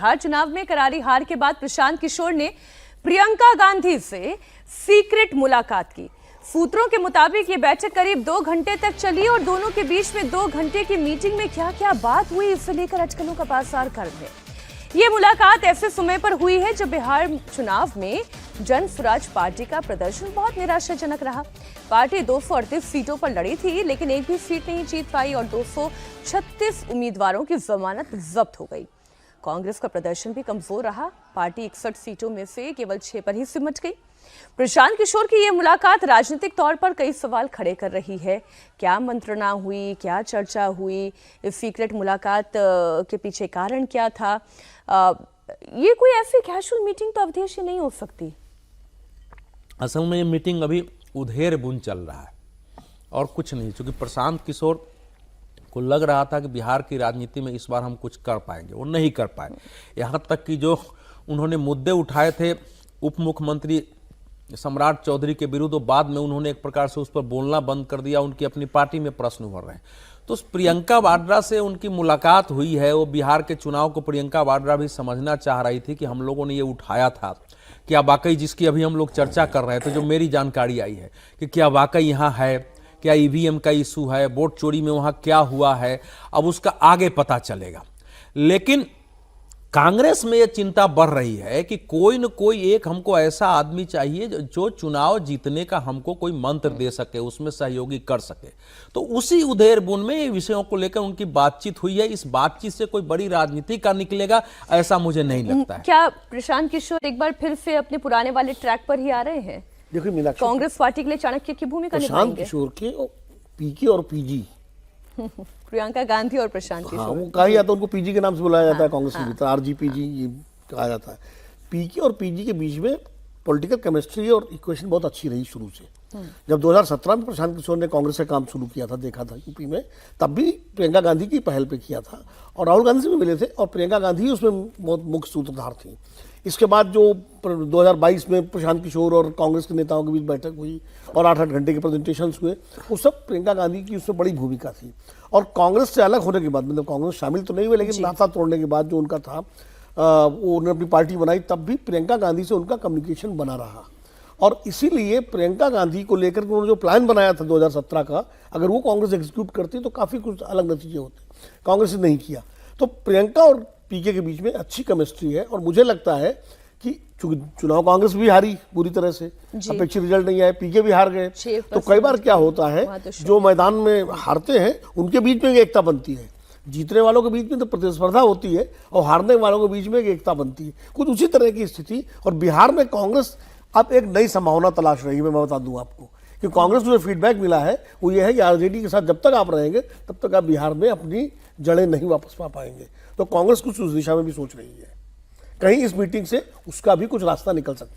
बिहार चुनाव में करारी हार के बाद प्रशांत किशोर ने प्रियंका गांधी से सीक्रेट मुलाकात की। सूत्रों के मुताबिक ये बैठक करीब 2 घंटे तक चली और दोनों के बीच में 2 घंटे की मीटिंग में क्या क्या बात हुई, इसे लेकर अटकलों का पासार कर रहे। ये मुलाकात ऐसे समय पर हुई है जब बिहार चुनाव में जन स्वराज पार्टी का प्रदर्शन बहुत निराशाजनक रहा। पार्टी 238 सीटों पर लड़ी थी, लेकिन एक भी सीट नहीं जीत पाई और 236 उम्मीदवारों की जमानत जब्त हो गई। कांग्रेस का प्रदर्शन भी कमजोर रहा। पार्टी 61 सीटों में से केवल 6 पर ही सिमट गई। प्रशांत किशोर की यह मुलाकात राजनीतिक तौर पर कई सवाल खड़े कर रही है। क्या मंत्रणा हुई, क्या चर्चा हुई, इस सीक्रेट मुलाकात के पीछे कारण क्या था? ये कोई ऐसी कैजुअल मीटिंग तो अवधेश नहीं हो सकती। असल में ये मीटिंग अभी उधेर बुन चल रहा है और कुछ नहीं, क्योंकि प्रशांत किशोर को लग रहा था कि बिहार की राजनीति में इस बार हम कुछ कर पाएंगे, वो नहीं कर पाए। यहाँ तक कि जो उन्होंने मुद्दे उठाए थे उप मुख्यमंत्री सम्राट चौधरी के विरुद्ध, बाद में उन्होंने एक प्रकार से उस पर बोलना बंद कर दिया। उनकी अपनी पार्टी में प्रश्न उभर रहे हैं। तो प्रियंका वाड्रा से उनकी मुलाकात हुई है। वो बिहार के चुनाव को प्रियंका वाड्रा भी समझना चाह रही थी कि हम लोगों ने ये उठाया था, क्या वाकई जिसकी अभी हम लोग चर्चा कर रहे थे, जो मेरी जानकारी आई है कि क्या वाकई यहाँ है, क्या ईवीएम का इशू है, वोट चोरी में वहाँ क्या हुआ है, अब उसका आगे पता चलेगा। लेकिन कांग्रेस में ये चिंता बढ़ रही है कि कोई न कोई एक हमको ऐसा आदमी चाहिए जो चुनाव जीतने का हमको कोई मंत्र दे सके, उसमें सहयोगी कर सके। तो उसी उधेर बुन में ये विषयों को लेकर उनकी बातचीत हुई है। इस बातचीत से कोई बड़ी राजनीति का निकलेगा ऐसा मुझे नहीं लगता है। क्या प्रशांत किशोर एक बार फिर से अपने पुराने वाले ट्रैक पर ही आ रहे हैं? देखिए मीनाक्षी, कांग्रेस पार्टी के लिए चाणक्य की भूमिका प्रशांत निभाएंगे? किशोर के पीके और पीजी प्रियंका गांधी और प्रशांत किशोर, हाँ, वो कहा जाता है, उनको पीजी के नाम से बुलाया जाता है कांग्रेस के भीतर, आरजीपीजी ये कहा जाता है। पीके और पीजी के बीच में पॉलिटिकल केमिस्ट्री और इक्वेशन बहुत अच्छी रही शुरू से। जब 2017 में प्रशांत किशोर ने कांग्रेस से काम शुरू किया था, देखा था यूपी में, तब भी प्रियंका गांधी की पहल पे किया था और राहुल गांधी से भी मिले थे और प्रियंका गांधी उसमें बहुत मुख्य सूत्रधार थी। इसके बाद जो 2022 में प्रशांत किशोर और कांग्रेस के नेताओं के बीच बैठक हुई और 8-8 घंटे के प्रेजेंटेशंस हुए, वो सब प्रियंका गांधी की उसमें बड़ी भूमिका थी। और कांग्रेस से अलग होने के बाद, मतलब कांग्रेस शामिल तो नहीं हुए, लेकिन नाता तोड़ने के बाद जो उनका था, वो उन्होंने अपनी पार्टी बनाई, तब भी प्रियंका गांधी से उनका कम्युनिकेशन बना रहा। और इसीलिए प्रियंका गांधी को लेकर उन्होंने जो प्लान बनाया था 2017 का, अगर वो कांग्रेस एग्जीक्यूट करती तो काफ़ी कुछ अलग नतीजे होते। कांग्रेस ने नहीं किया। तो प्रियंका और पीके के बीच में अच्छी केमिस्ट्री है और मुझे लगता है कि चूंकि चुनाव कांग्रेस भी हारी पूरी तरह से, अपेक्षित रिजल्ट नहीं आए, पीके भी हार गए, तो कई बार क्या होता है, जो मैदान में हारते हैं उनके बीच में एकता बनती है। जीतने वालों के बीच में तो प्रतिस्पर्धा होती है और हारने वालों के बीच में एक एकता बनती है। कुछ उसी तरह की स्थिति। और बिहार में कांग्रेस अब एक नई संभावना तलाश रही है। मैं बता दूं आपको कि कांग्रेस को जो फीडबैक मिला है वो ये है कि आरजेडी के साथ जब तक आप रहेंगे तब तक आप बिहार में अपनी जड़ें नहीं वापस पा पाएंगे। तो कांग्रेस कुछ उस दिशा में भी सोच रही है, कहीं इस मीटिंग से उसका भी कुछ रास्ता निकल सकता है।